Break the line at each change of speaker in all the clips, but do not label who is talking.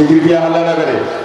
कृपया हल्ला न करें।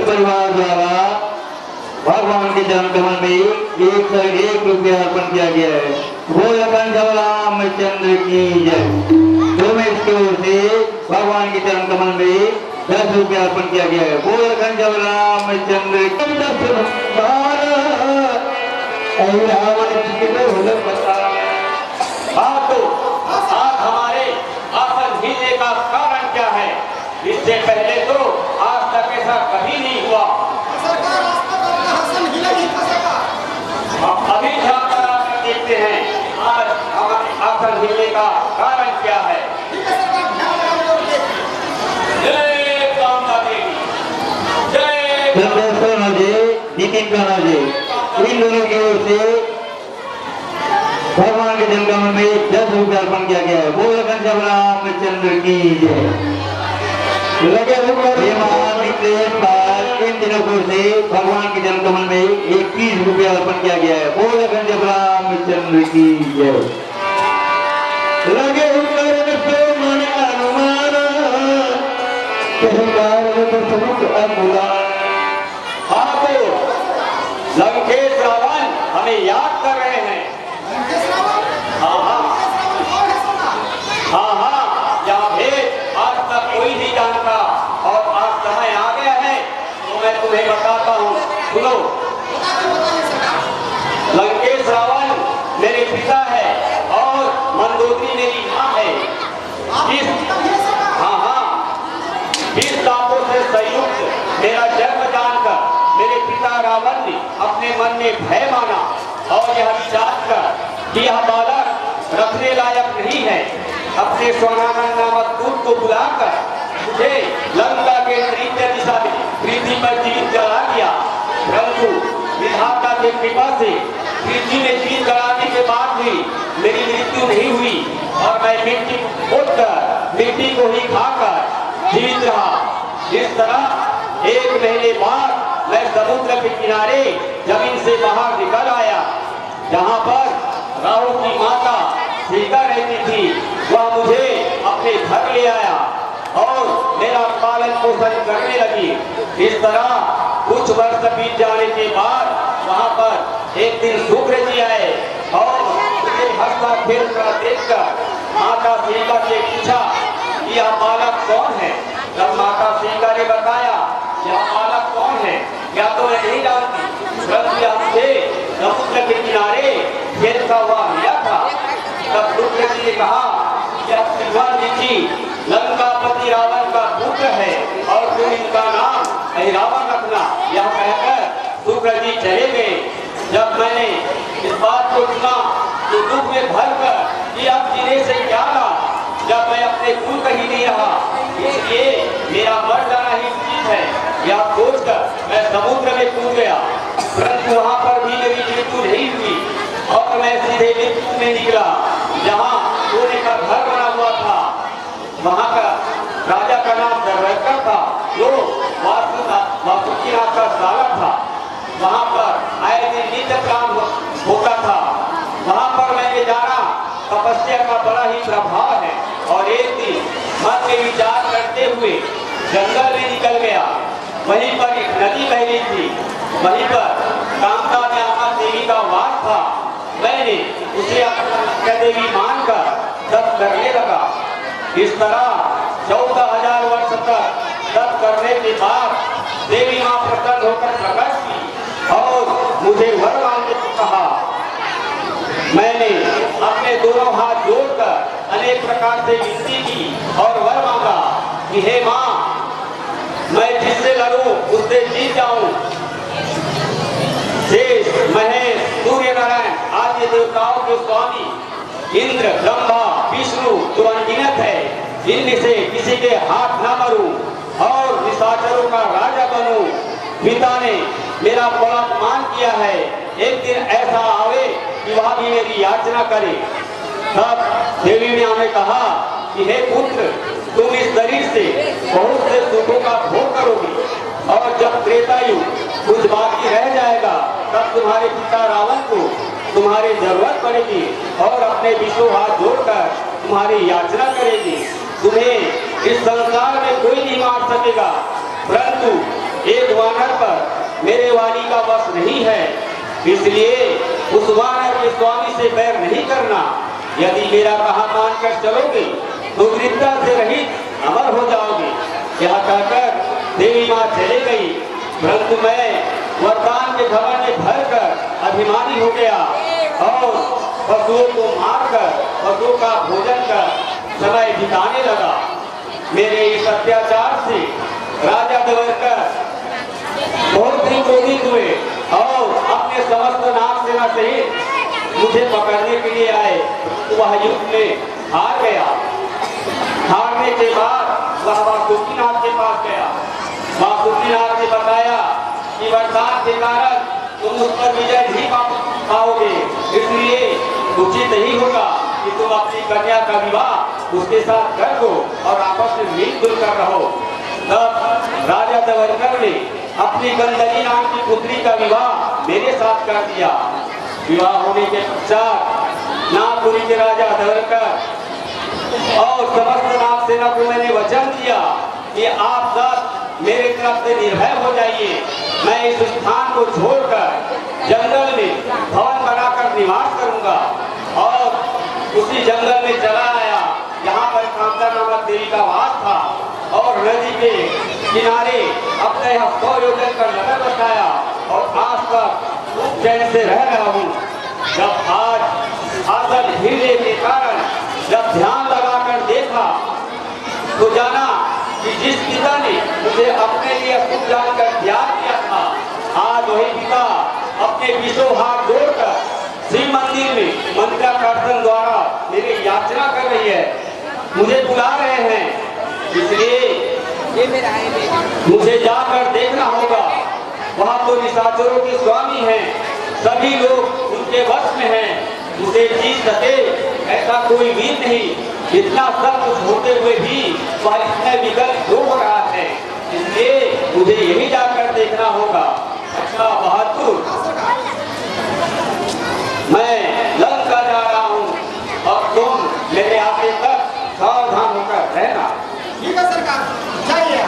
परिवार द्वारा भगवान के जन्म कमल में 101 रुपया अर्पण किया गया है। बोल रामचंद्र की जय। तो मैं इसकी ओर से भगवान के चरण कमल में 10 रुपया अर्पण किया गया है। बोल रामचंद्र
आज हमारे आसन हिलने का कारण क्या है? इससे पहले तो आज तक ऐसा कभी नहीं हुआ। अभी जाकर आकर देखते हैं आज हमारे आसन हिलने का कारण क्या है। जय कामना देवी, जय
नितिन कान्हा जी, इन दोनों की ओर से भगवान के जन्म में 10 रुपया अर्पण किया गया है। बोल रामचंद्र की जय। लगे इन दिनों को से भगवान के जन्म कमल में 21 रुपया अर्पण किया गया है। बोल रामचंद्र की जय। लगे मन हनुमान समुद्र और बोला,
हाँ तो लंकेश रावण हमें याद कर रहे हैं। हाँ हाँ, यह भेद आज तक कोई नहीं जानता और आज समय आ गया है तो मैं तुम्हें बताता हूँ, सुनो। लंकेश रावण मेरे पिता है और मंदोदरी मेरी माँ है। इस दांतों से संयुक्त मेरा जन्म जानकर मेरे पिता रावण ने अपने मन में भय माना और यह विचार कर कि यह बालक रखने लायक नहीं है, अपने सोनानंद नामक दूत को बुलाकर मुझे लंका के तृतीय दिशा में पृथ्वी पर जीवित जला दिया। परंतु विधाता की कृपा से पृथ्वी में जीवित जलाने के बाद भी मेरी मृत्यु नहीं हुई और मैं मिट्टी खोदकर मिट्टी को ही खाकर जीवित रहा। इस तरह 1 महीने बाद मैं समुद्र के किनारे जमीन से बाहर निकल आया, जहाँ पर राहु की माता सीता रहती थी। वह मुझे अपने घर ले आया और मेरा पालन पोषण करने लगी। इस तरह कुछ वर्ष बीत जाने के बाद वहाँ पर एक दिन शुक्र जी आए और मुझे हंसता खेलता देखकर माता सीता से पूछा कि यह बालक कौन है। जब माता सीता ने बताया यह बालक कौन है, या तो मैं नहीं जानती, परंतु हमसे समुद्र के किनारे खेलता हुआ मिला था। तब शुक्र जी ने कहा यह शिवाजी लंकापति रावण का पुत्र है और तुम इनका नाम रावण रखना। यह कहकर शुक्र जी चले गए। जब मैंने इस बात को सुना तो दुख में भरकर कि अब जीने से क्या लाभ, जब मैं अपने कुल कहीं नहीं रहा, इसलिए मेरा मर जाना ही उचित है। यह सोचकर मैं समुद्र में कूद गया, परंतु वहाँ पर भी मेरी मृत्यु नहीं हुई और मैं सीधे मृत्यु में निकला, जहाँ सोने का घर बना हुआ था। वहाँ का राजा का नाम दरवेकर था, जो वासुकीनाथ का साला था। वहाँ पर आए दिन नित्य काम होता था। वहाँ पर मैंने जाना तपस्या का बड़ा ही प्रभाव है और एक दिन मन में विचार करते हुए जंगल में निकल गया। वहीं पर एक नदी बह रही थी, वहीं पर कामता नामक देवी का वास था। मैंने उसे अपनी देवी मानकर तप करने लगा। इस तरह 14,000 वर्ष तक तप करने के बाद देवी मां प्रसन्न होकर प्रकट की और मुझे वर मांगने को कहा। मैंने अपने दोनों हाथ जोड़कर अनेक प्रकार से विनती की और वर मांगा कि हे मां, मैं जिससे लड़ूं उससे जीत जाऊं। शेष, महेश, सूर्य नारायण आदि देवताओं के स्वामी इंद्र, ब्रह्मा, विष्णु तो अनगिनत है, इनमें से किसी के हाथ न मरूं और निशाचरों का राजा बनूं। पिता ने मेरा बड़ा अपमान किया है, एक दिन ऐसा आवे कि वह भी मेरी याचना करे। तब देवी ने हमें कहा कि हे पुत्र, तुम इस शरीर से बहुत से सुखों का भोग करोगे और जब त्रेतायुग कुछ बाकी रह जाएगा तब तुम्हारे पिता रावण को तुम्हारी जरूरत पड़ेगी और अपने विष्णु हाथ जोड़कर तुम्हारी याचना करेगी। तुम्हें इस संसार में कोई नहीं मार सकेगा, परंतु एक वानर पर मेरे वाणी का वश नहीं है, इसलिए उस वानर के स्वामी से बैर नहीं करना। यदि मेरा कहा मानकर चलोगे तो वृद्धा से रहित अमर हो जाओगे। यह कहकर देवी माँ चले गई, परंतु मैं वरदान के घमंड में भरकर अभिमानी हो गया और पशुओं को मारकर पशुओं का भोजन कर समय बिताने लगा। मेरे इस अत्याचार से राजा दवरकर बहुत ही क्रोधित हुए और अपने समस्त नाग सेना सहित मुझे पकड़ने के लिए आए। वह युद्ध में हार गया। हारने के बाद वह वासुकीनाथ के पास गया। वासुकीनाथ ने बताया कि वरदान के कारण तुम उस पर विजय नहीं पाओगे, इसलिए उचित नहीं होगा कि तुम अपनी कन्या का विवाह उसके साथ कर दो और आपस में मिलजुल कर रहो। तब राजा दवरकर ने अपनी गंदली नाम की पुत्री का विवाह मेरे साथ कर दिया। विवाह होने के पश्चात नागपुरी के राजा दवरकर और समस्त नाग सेना को मैंने वचन दिया कि आप सब मेरे तरफ से निर्भय हो जाइए। मैं इस स्थान को छोड़कर जंगल में भवन बनाकर निवास करूंगा और उसी जंगल में चला आया जहाँ पर कांता नामक देवी का वास था और नदी के किनारे अपने 100 योजन का नगर बसाया और आज तक चैन से रह रहा हूँ। जब आज आसल हीरे के कारण जब ध्यान लगाकर देखा तो जाना कि जिस पिता ने मुझे अपने लिए खुद जानकर त्याग किया था, आज वही पिता अपने विशो हाथ जोड़कर श्री मंदिर में मंत्राकर्षण द्वारा मेरी याचना कर रही है, मुझे बुला रहे हैं। इसलिए मुझे जाकर देखना होगा। वहाँ तो निशाचरों के स्वामी हैं, सभी लोग उनके वश में हैं, उसे जीत सके ऐसा कोई वीर नहीं। इतना सब कुछ होते हुए भी वह इतने विकल्प हो रहा है, इसलिए मुझे यही जाकर देखना होगा। अच्छा बहादुर, मैं लंका जा रहा हूँ और तुम मेरे आगे तक सावधान होकर रहना।
ठीक है सरकार, जाइए।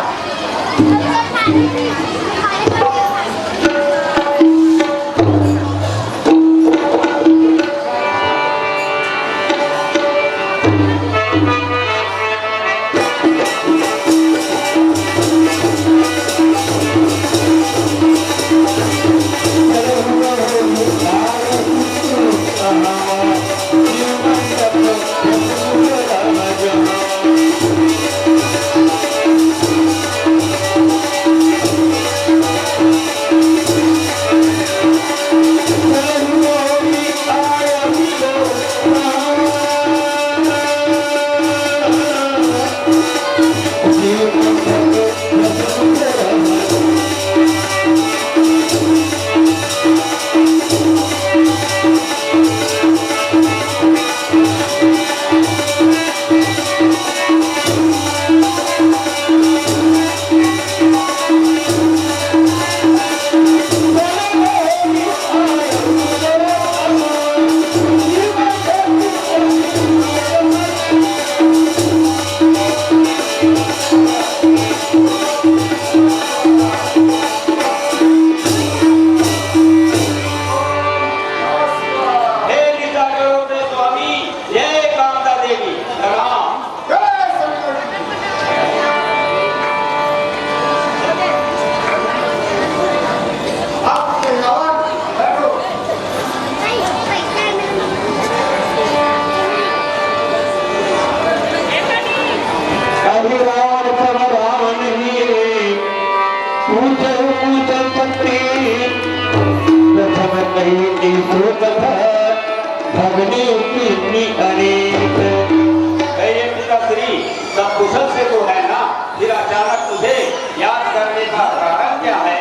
सब कुशल से तो है ना, फिर अचानक तुझे याद करने का कारण क्या है?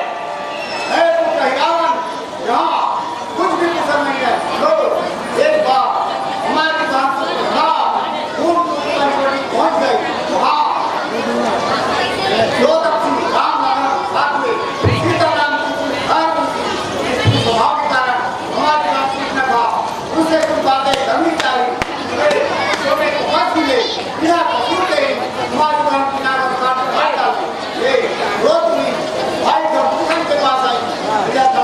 यहाँ कुछ भी कुशल नहीं है। लो, एक बार हमारे साथ पहुंच गई। हाँ, दो दक्षिणी राम नारायण साथ में सीताराम की स्वभाव के कारण हमारे साथ सीखना था। उससे कुछ बातें करनी चाहिए। मिले बिना कसूर के हमारे गांव की नाराज काट भाई डाले। ये रोज भाई भूषण के पास आई।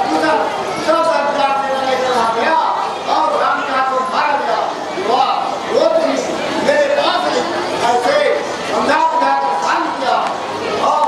भूषण सब सरकार से लड़ाई चला गया और राम का को मारा गया। वाह, रोज मेरे पास ऐसे समझा कर शांत किया और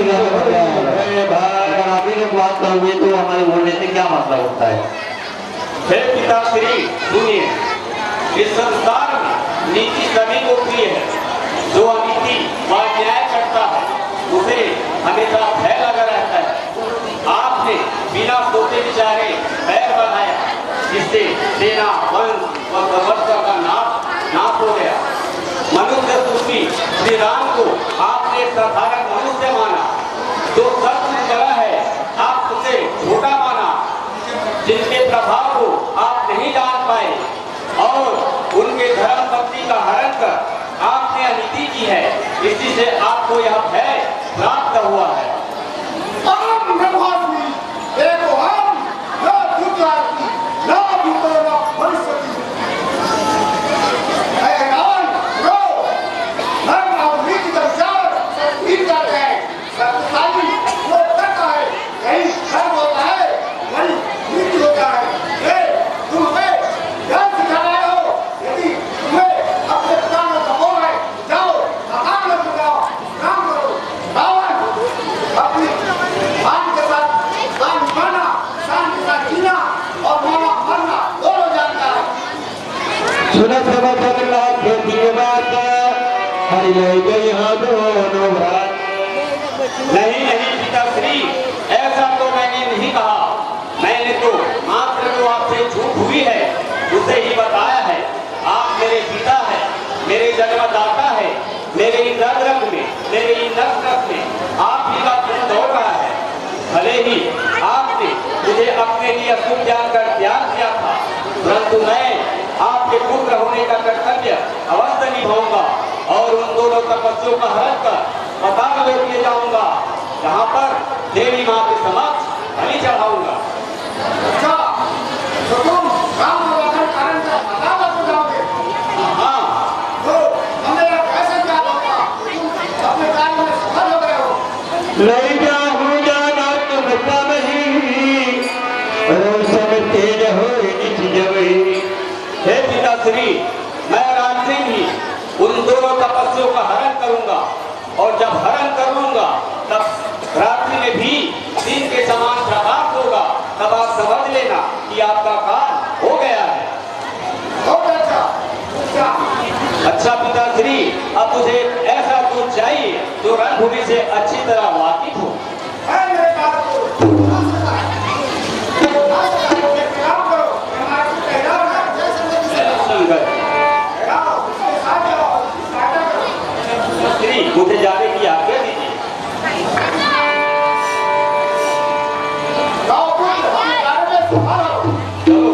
अरे भाई अगर आप ही लोग बात करोगे तो हमारे बोलने से क्या मतलब होता है?
हे पिताश्री सुनिए, इस संसार में नीति सभी को प्रिय है। जो अनीति व अन्याय करता है उसे हमेशा भय लगा रहता है। आपने बिना सोचे विचारे पैर बढ़ाया, जिससे सेना वंश व समस्त का नाश हो गया। मनुष्य सूफी श्री राम को आपने साधारण मनुष्य माना, जो सत्य बड़ा है आप उसे छोटा माना, जिनके प्रभाव को आप नहीं जान पाए और उनके धर्म भक्ति का हरण कर आपने अनीति की है। इसी से आपको यह भय प्राप्त हुआ है।
आम ब्रह्मास्मि एको हम न दुर्गास्मि न भूतो न भविष्यति। ऐ रावण रो धर्म और नीति का विचार भीग जाते हैं। शक्तिशाली वो करता है, यही धर्म होता है, वही नीति होता है। तुम हमें ध्यान सिखा रहे हो। यदि तुम्हें अपने प्राणों का मोह है, जाओ मकान में बुलाओ, काम करो। रावण अपनी मान के साथ कान माना, शान के साथ जीना और माना मरना दोनों जानता है।
सुना सभा जगन्नाथ खेती के बाद हरि ले गई यहाँ दोनों भाई।
नहीं नहीं पिताश्री, ऐसा तो मैंने नहीं कहा। मैंने तो मात्र जो आपसे झूठ हुई है उसे ही बताया है। आप मेरे पिता है, मेरे जन्मदाता है, मेरे इन रग रग में, मेरे इन नस नस में आप ही का खून दौड़ रहा है। भले ही आपने मुझे अपने लिए सुख जानकर त्याग किया था, परंतु मैं आपके पुत्र होने का कर्तव्य अवश्य निभाऊंगा और उन दोनों तपस्वियों का हरण कर पताल लोक ले जाऊंगा, जहाँ पर देवी माँ के समक्ष बलि चढ़ाऊंगा।
अच्छा, तो तुम राम भगवान कारण का पता बता जाओगे।
हाँ,
तो हमें यह कैसे क्या होगा? तुम अपने कार्य में सफल हो गए हो।
नहीं जाऊँ जाना तुम सब ही और सब तेज हो निज जबई।
हे पिताश्री, मैं रात दिन ही उन दोनों तपस्वियों का हरण करूंगा और जब हरण कर लूंगा तब रात्रि में भी दिन के समान प्रकाश होगा। तब आप समझ लेना कि आपका काम हो गया है।
बहुत अच्छा। क्या?
अच्छा पिताश्री, अब मुझे ऐसा दूध चाहिए जो रणभूमि से अच्छी तरह वाकिफ हो।
है मेरे बात को। काम करो, हमारे को तैयार है।
संगत
जाओ, उसके साथ जाओ, उसकी सहायता करो।
पिताश्री, मुझे जाने की आज्ञा दीजिए।
जाओ पुत्र, अपने कार्य में सफल हो।
चलो।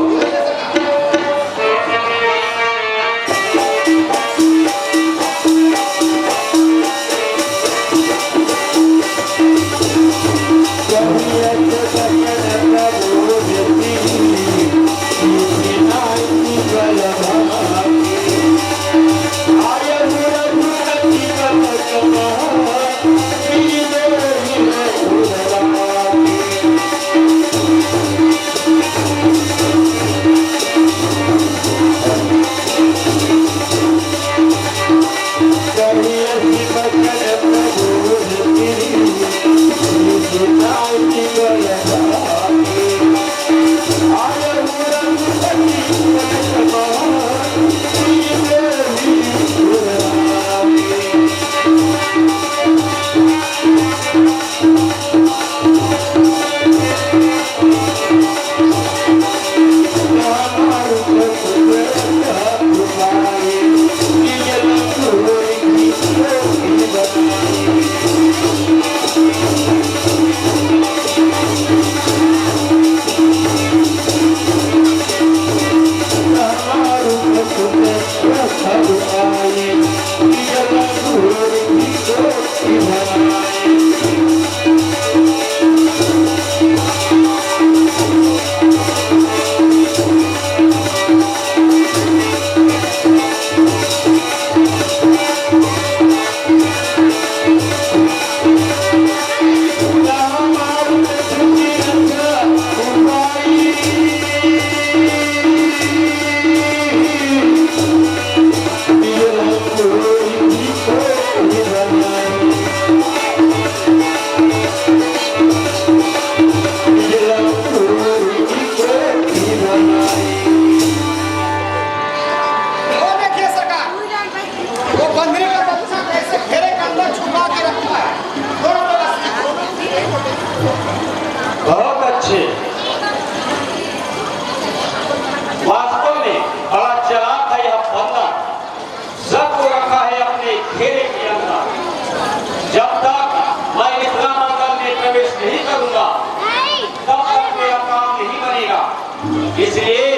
इसलिए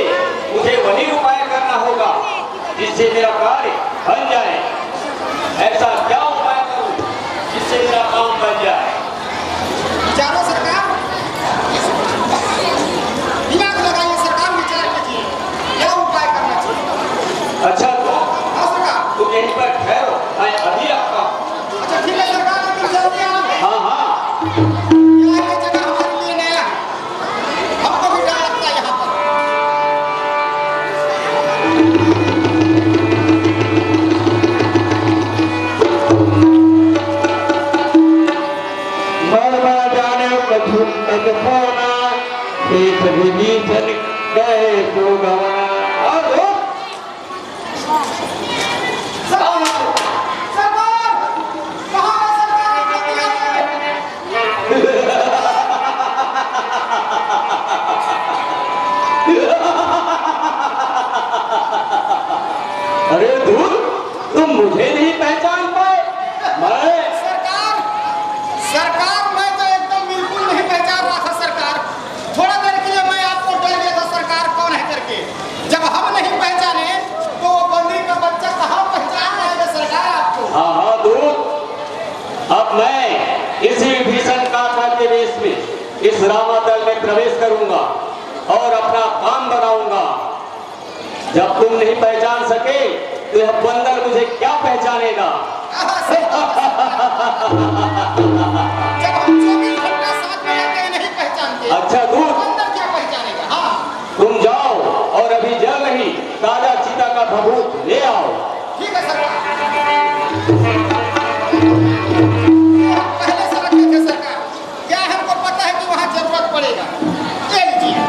मुझे वही उपाय करना होगा जिससे मेरा कार्य बन जाए। ऐसा क्या उपाय करूं जिससे मेरा काम बन जाए?
चारों सरकार दिमाग लगाइए, सरकार विचार कीजिए क्या उपाय करना चाहिए।
अच्छा तो
हाँ सरकार।
तुम यहीं पर ठहरो, मैं अभी आता हूं।
अच्छा ठीक है सरकार, लेकिन जल्दी आओ।
हाँ हाँ,
यहाँ की जगह हमारे लिए नया है, हमको भी डर लगता है यहाँ पर।
मरमा जाने कथुन तक होना एक विभीषण गए तो गवाना। और वो
सरकार कहाँ है सरकार, जल्दी आइए।
अरे दूर, तुम मुझे नहीं पहचान पाए? मैं
सरकार मैं तो एकदम बिल्कुल नहीं पहचान रहा था सरकार। थोड़ा देर के लिए मैं आपको डर गया था सरकार कौन है करके। जब हम नहीं पहचाने तो वो बंदी का बच्चा कहाँ पहचान पाएगा सरकार आपको।
हाँ हाँ दूर, अब मैं इसी भीषण काका के वेश में इस रामादल में प्रवेश करूंगा और अपना काम बनाऊंगा। जब तुम नहीं पहचान सके तो यह बंदर मुझे क्या पहचानेगा?
जब हम 24 घंटा साथ में रहते हैं नहीं पहचानते,
अच्छा दूर,
बंदर क्या पहचानेगा। हाँ
तुम जाओ और अभी जल्द ही ताजा चीता का भभूत ले आओ।
ठीक है सरकार। पहले से रखे थे सरकार, क्या हमको पता है कि वहाँ जरूरत पड़ेगा। ले लीजिए।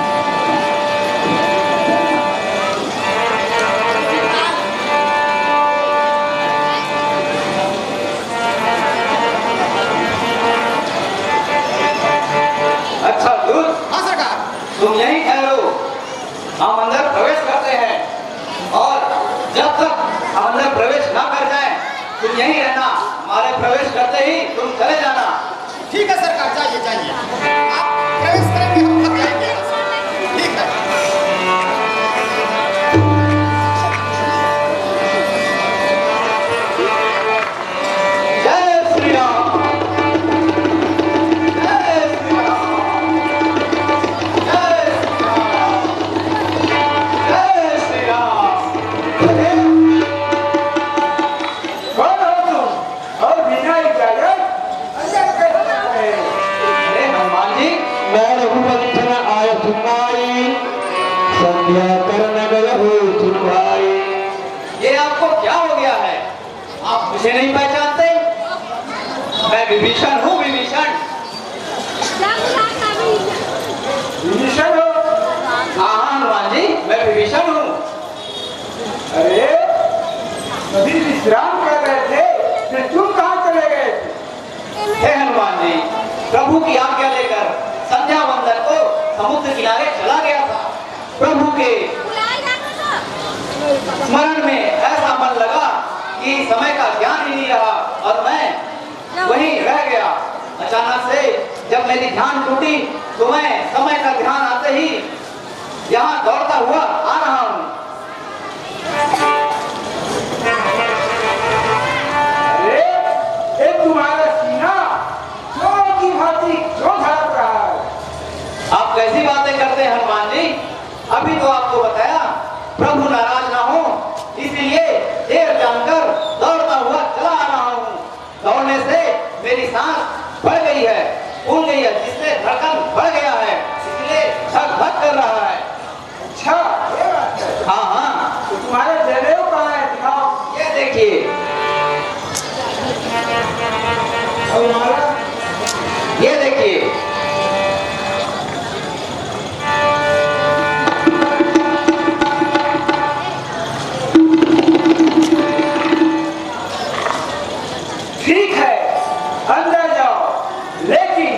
अच्छा दूर,
हाँ सरकार।
तुम यहीं ठहरो, हम अंदर प्रवेश करते हैं और जब तक हम अंदर प्रवेश ना कर जाएं, तुम यहीं रहना। हमारे प्रवेश करते ही तुम चले जाना।
ठीक है सरकार, जाइए जाइए, आप प्रवेश करेंगे हम थक जाएंगे यहाँ से। ठीक है।
जय श्री राम, जय श्री राम, जय श्री राम, जय श्री राम। अरे, कौन हो तुम और बिना इजाजत अंदर कैसे आए? अरे हनुमान जी,
मैं रघुपति आय सुनाई संध्या करन गए हो सुन भाई।
ये आपको क्या हो गया है? आप मुझे नहीं पहचानते? मैं विभीषण हूँ, विभीषण। विभीषण हो? हाँ हाँ हनुमान जी, मैं विभीषण हूँ। अरे अभी विश्राम कर रहे थे, फिर तुम कहाँ चले गए? हे हनुमान जी, प्रभु की आज्ञा लेकर संध्या वंदन को समुद्र किनारे चला गया था। प्रभु के स्मरण में ऐसा मन लगा कि समय का ज्ञान ही नहीं रहा और मैं वहीं रह गया। अचानक से जब मेरी ध्यान टूटी तो मैं समय का ध्यान आते ही यहाँ दौड़ता हुआ आ रहा हूँ। अरे ये तुम्हारा सीना क्यों की भांति क्यों धड़क रहा है? आप कैसी बातें करते हैं हनुमान जी? अभी तो आपको बताया प्रभु नाराज ना हो इसलिए देर जानकर दौड़ता हुआ चला आ रहा हूँ। दौड़ने से मेरी सांस बढ़ गई है, फूल गई है, जिससे धड़कन बढ़ गया है, इसलिए धक धक कर रहा है। अच्छा ये बात है। हाँ हाँ, तो तुम्हारे जनेऊ कहाँ है? दिखाओ। ये देखिए। और हमारा ये देखिए। ठीक है, अंदर जाओ, लेकिन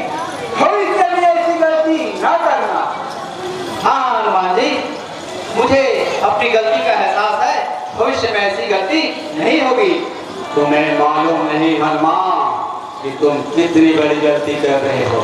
भविष्य में ऐसी गलती ना करना। हाँ हनुमान जी, मुझे अपनी गलती का एहसास है, भविष्य में ऐसी गलती नहीं होगी। तुम्हें मालूम नहीं हनुमान कि तुम कितनी बड़ी गलती कर रहे हो।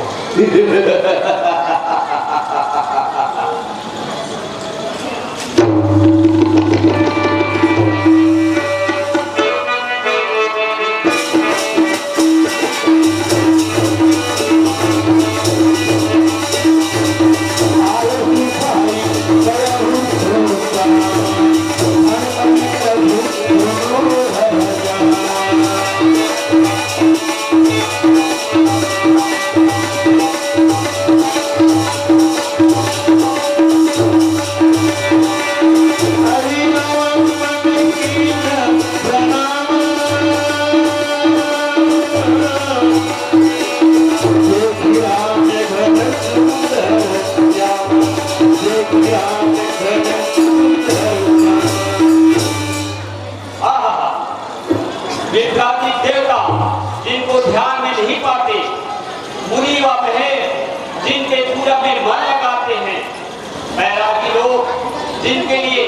जिनके लिए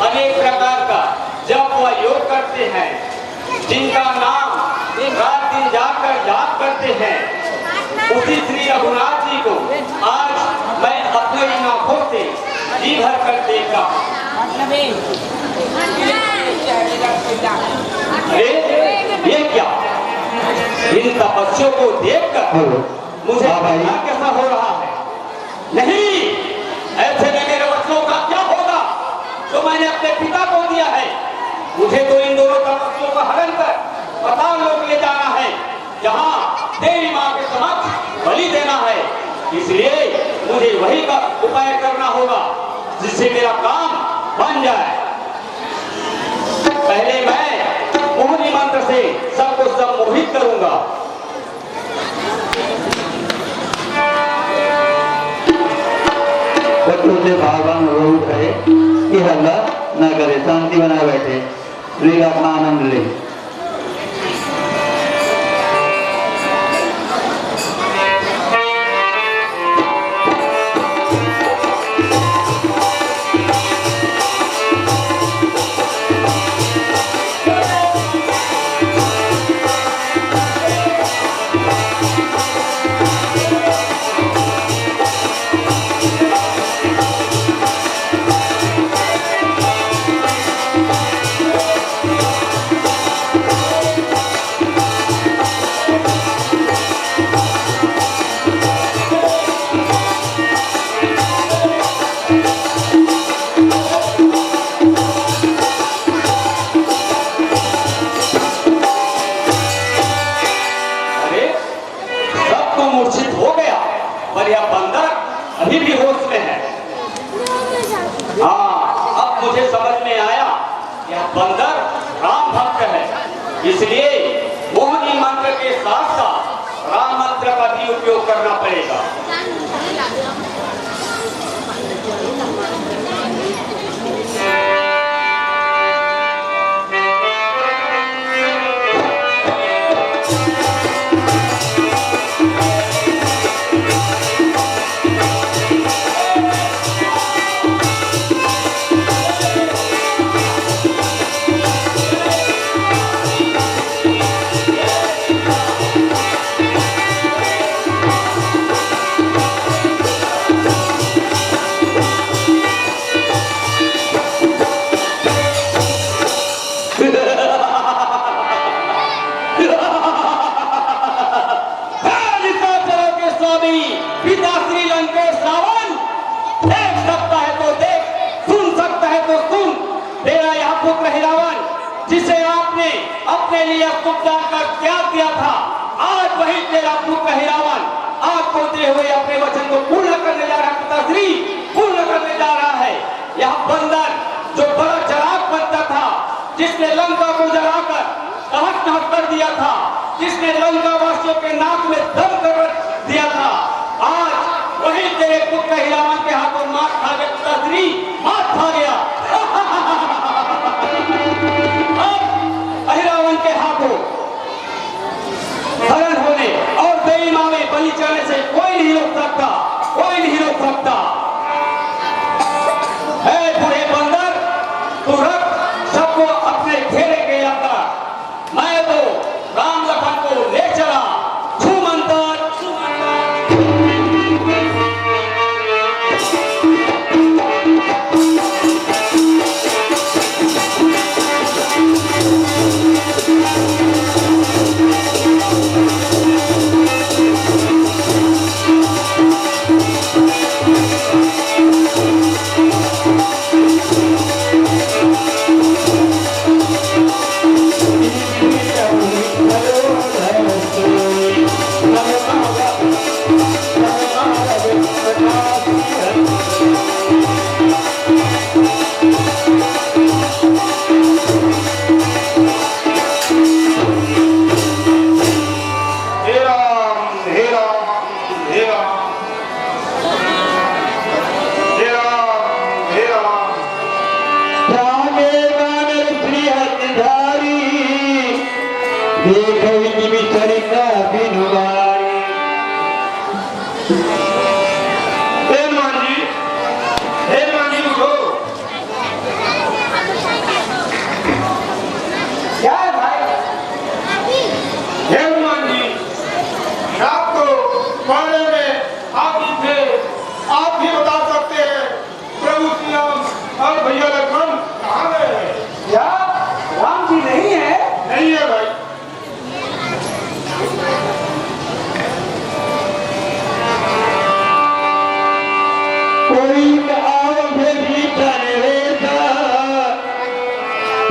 अनेक प्रकार का जप व योग करते हैं, जिनका नाम रात दिन जाकर जाप करते हैं, उसी श्री रघुनाथ जी को आज मैं अपनी आंखों से जी भर कर देख रहा हूं। अरे ये क्या, इन तपस्यों को देखकर मुझे पता कैसा हो रहा है। नहीं, ऐसे में मेरे बच्चों का क्या होगा जो मैंने अपने पिता को दिया है। मुझे तो इन दोनों तपस्यों का हरण कर पाताल लोक ले जाना है, जहाँ तेरी माँ के समक्ष बलि देना है। इसलिए मुझे वही का उपाय करना होगा जिससे मेरा काम बन जाए। पहले मैं मोहिनी मंत्र से सबको सम्मोहित करूंगा।
बच्चों से भगवान रोक रहे कि हल्ला न करे, शांति बनाए बैठे, लीला का आनंद ले।
अभी भी होश में है। हाँ, अब मुझे समझ में आया यह बंदर राम भक्त है, इसलिए मोहिनी मंत्र के साथ साथ राम मंत्र का भी उपयोग करना पड़ेगा। जिसे आपने अपने लिए तुम जानकर त्याग दिया था, आज वही तेरा पुत्र है रावण आपको दे हुए अपने वचन को पूर्ण करने जा रहा है। पिताश्री पूर्ण करने जा रहा है। यह बंदर जो बड़ा चलाक बनता था, जिसने लंका को जलाकर तहस नहस कर दिया था, जिसने लंका वासियों के नाक में दम कर दिया था, आज वही तेरे पुत्र रावण के हाथों मार खा गया। पिताश्री मार खा गया। रावण के हाथों हरण होने और देवी माँ में बलि चढ़ने से कोई नहीं रोक सकता, कोई नहीं रोक सकता। है बूढ़े बंदर, तू रख सबको अपने घेरे के अंदर। मैं तो राम लखन को ले चला। छूमंतर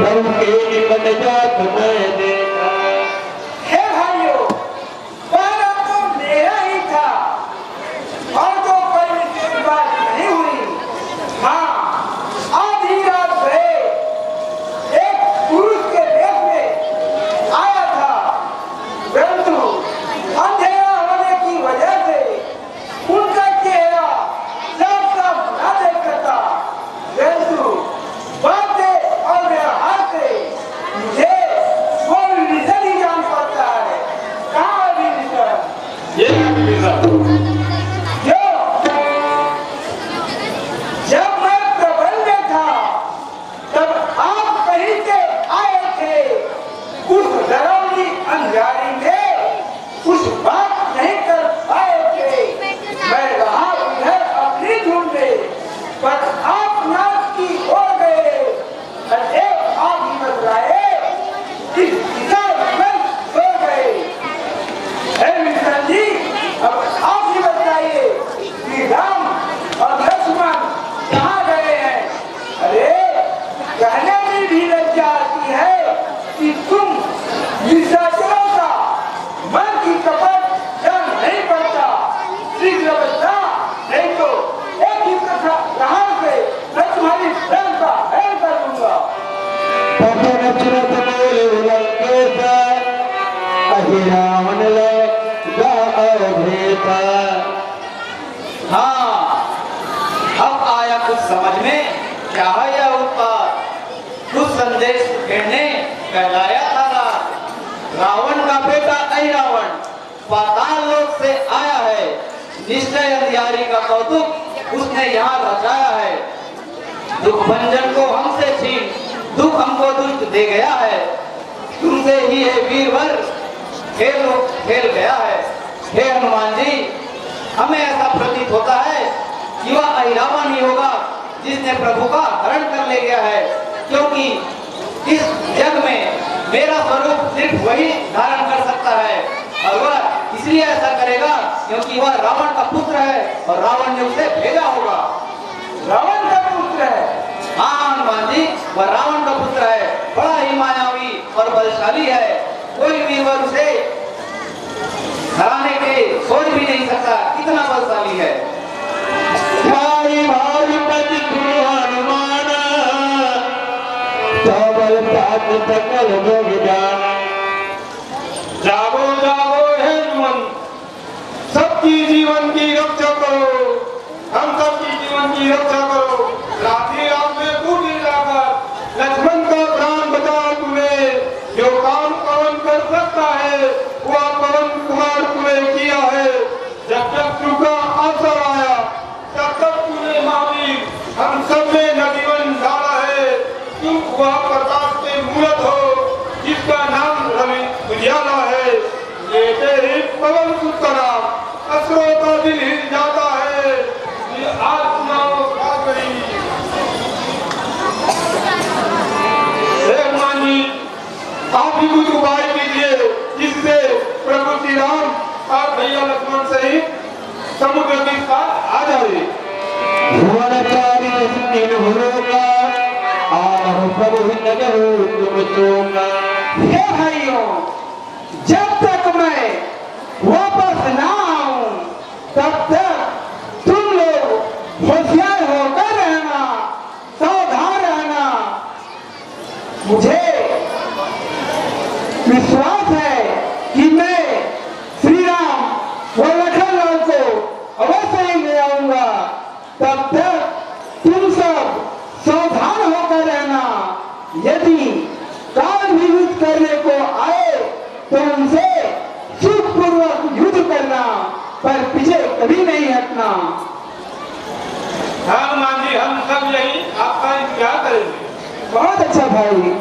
प्रभु के निकट जात मैं देखा।
हे भाइयों, पहला तो मेरा ही था और तो कोई विशेष बात नहीं हुई। हाँ, आधी रात गए एक पुरुष के वेश में आया था, परंतु अंधेरा होने की वजह से उनका चेहरा साफ साफ ना देख सकता, परंतु बातें और व्यवहार से मुझे वो विषय ही जान पड़ता है। कहाँ अभी विषय?
ये विषय
जब मैं प्रबल में था तब आप कहीं से आए थे, उस डरावनी अंधियारी में कुछ बात नहीं कर पाए थे। मैं रहा उधर अपनी धुन में, पर आप नाच की ओर गए। अरे आप ही बतलाए इस दिशा में सो गए। हे मिश्रा जी, अब आप ही बताइए कि राम और लक्ष्मण कहाँ गए हैं? अरे कहने में भी लज्जा आती है कि तुम निशाचरों का मन की कपट जान नहीं पड़ता। शीघ्र बता, नहीं तो एक ही प्रहार से मैं तुम्हारी प्राण का हरण कर दूंगा।
पवन चिरत बोले लंकेश, अहि रावण लगा अभेता।
हाँ, अब आया कुछ समझ में, क्या है यह उत्पात? कुछ संदेश कहने कहलाया था रावण का बेटा अहिरावण पाताल लोक से आया है। निश्चय अंधियारी का कौतुक उसने यहाँ रचाया है। दुख भंजन को हमसे छीन दुख हमको दुष्ट दे गया है। तुमसे ही है वीरवर खेल गया है। हे हनुमान जी, हमें ऐसा प्रतीत होता है कि वह अहिरावण ही होगा जिसने प्रभु का हरण कर ले गया है, क्योंकि इस जग में मेरा स्वरूप सिर्फ वही धारण कर सकता है और वह इसलिए ऐसा करेगा क्योंकि वह रावण का पुत्र है और रावण ने उसे भेजा होगा।
रावण का पुत्र है?
हाँ हनुमान जी, वह रावण का पुत्र है, बड़ा ही मायावी और बलशाली है। कोई वीरवर उसे हराने के सोच भी नहीं सकता, कितना बलशाली है।
भाई भाई पति गुरु हनुमान, सबल तात सकल भोग जान।
जागो जागो हे हनुमान, सबकी जीवन की रक्षा करो, हम सबकी जीवन की रक्षा करो। रात्रि रात में बूढ़ी लाकर लक्ष्मण का प्राण बचाओ। तुम्हें जो काम पवन कर सकता है वह पवन कुमार तुम्हें किया है। जब तक तुमका अवसर आया तब तक तूने महावीर हम सब में नदीवन डाला है। तुम वह प्रकाश के मूर्त हो जिसका नाम रवि उजाला है। लेते ही पवन सुत का नाम असरों का दिल हिल जाता है। ये आज सुनाओ क्या करी। हनुमान जी, आप ही कुछ उपाय कीजिए जिससे प्रभु श्री राम और भैया लक्ष्मण सहित समुद्र के पार आ जाए।
भुवनचारी सुनील भुरोगा, आहो प्रभु नगर तुम चोगा।
हे भाइयों, जब तक मैं वापस ना आऊं तब तक तुम लोग होशियार होकर रहना, सावधान रहना। मुझे विश्वास है कि मैं श्री राम और लखनलाल को अवश्य ही ले आऊंगा। तब तक तुम सब सावधान होकर रहना। यदि काल भी युद्ध करने को आए तो उनसे सुखपूर्वक युद्ध करना, पर पीछे कभी नहीं हटना। हाँ हनुमान जी, हम सब यही आपका इंतजार करेंगे। बहुत अच्छा भाई।